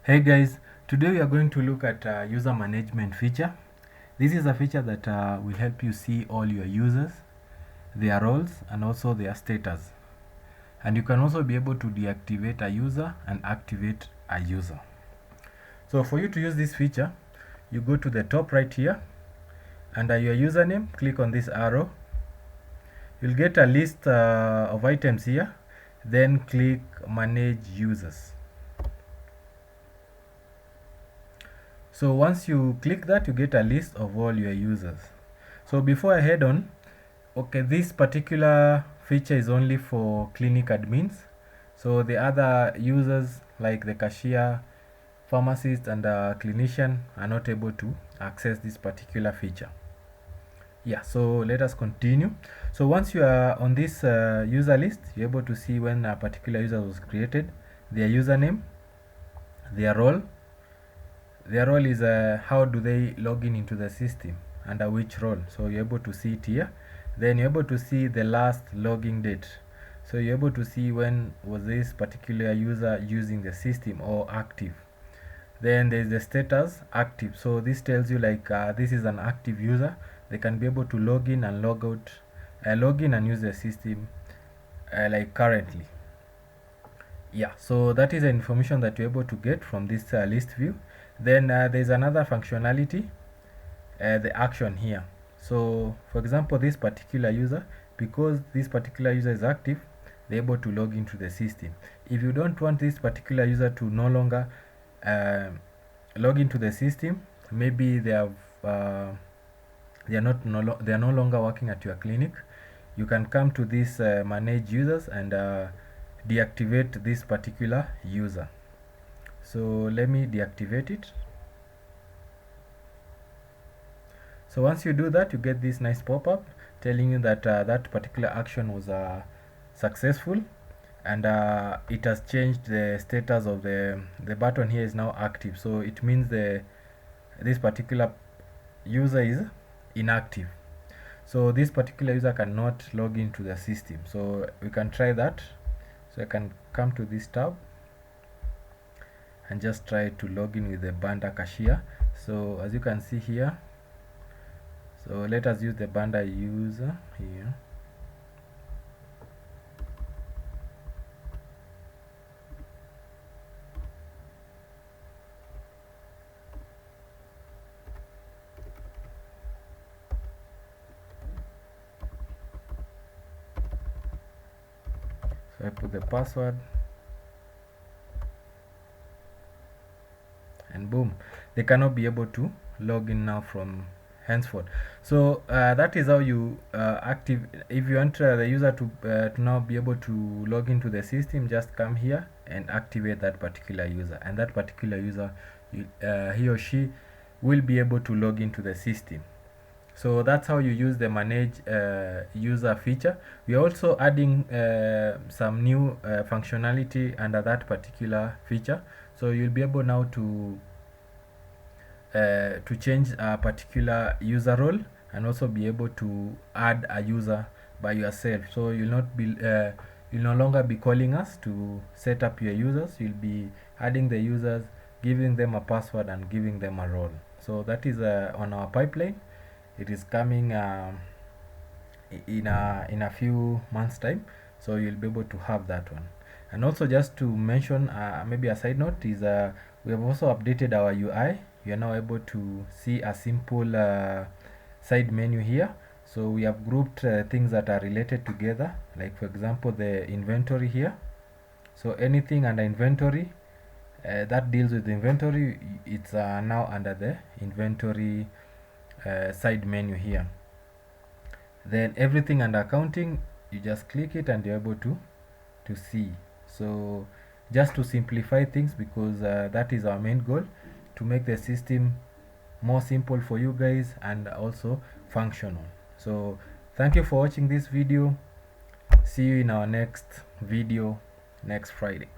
Hey guys, today we are going to look at user management feature. This is a feature that will help you see all your users, their roles and also their status. And you can also be able to deactivate a user and activate a user. So for you to use this feature, you go to the top right here. Under your username, click on this arrow. You'll get a list of items here. Then click manage users. So once you click that, you get a list of all your users. So before I head on, okay, this particular feature is only for clinic admins. So the other users like the cashier, pharmacist and clinician are not able to access this particular feature. Yeah, so let us continue. So once you are on this user list, you're able to see when a particular user was created, their username, their role. Their role is how do they log in into the system, under which role. So you're able to see it here. Then you're able to see the last login date. So you're able to see when was this particular user using the system or active. Then there's the status, active. So this tells you like this is an active user. They can be able to log in and log out, log in and use the system like currently. Yeah, so that is the information that you're able to get from this list view. Then there's another functionality, the action here. So for example, this particular user, because this particular user is active, they're able to log into the system. If you don't want this particular user to no longer log into the system, maybe they have they are no longer working at your clinic, you can come to this manage users and deactivate this particular user. So let me deactivate it. So once you do that, you get this nice pop-up telling you that that particular action was successful, and it has changed the status of the button here is now active. So it means this particular user is inactive. So this particular user cannot log into the system. So we can try that. So I can come to this tab and just try to log in with the Banda cashier. So as you can see here, so let us use the Banda user here. So I put the password and boom, they cannot be able to log in now from henceforth. So that is how you active. If you want the user to now be able to log into the system, just come here and activate that particular user, and that particular user, he or she will be able to log into the system. So that's how you use the manage user feature. We are also adding some new functionality under that particular feature. So you'll be able now to change a particular user role and also be able to add a user by yourself. So you'll no longer be calling us to set up your users. You'll be adding the users, giving them a password and giving them a role. So that is on our pipeline. It is coming in a few months time, so you'll be able to have that one. And also just to mention maybe a side note is we have also updated our UI. You are now able to see a simple side menu here. So we have grouped things that are related together, like for example the inventory here. So anything under inventory that deals with the inventory, it's now under the inventory side menu here. Then everything under accounting, you just click it and you're able to see. So just to simplify things, because that is our main goal, to make the system more simple for you guys and also functional. So thank you for watching this video. See you in our next video next Friday.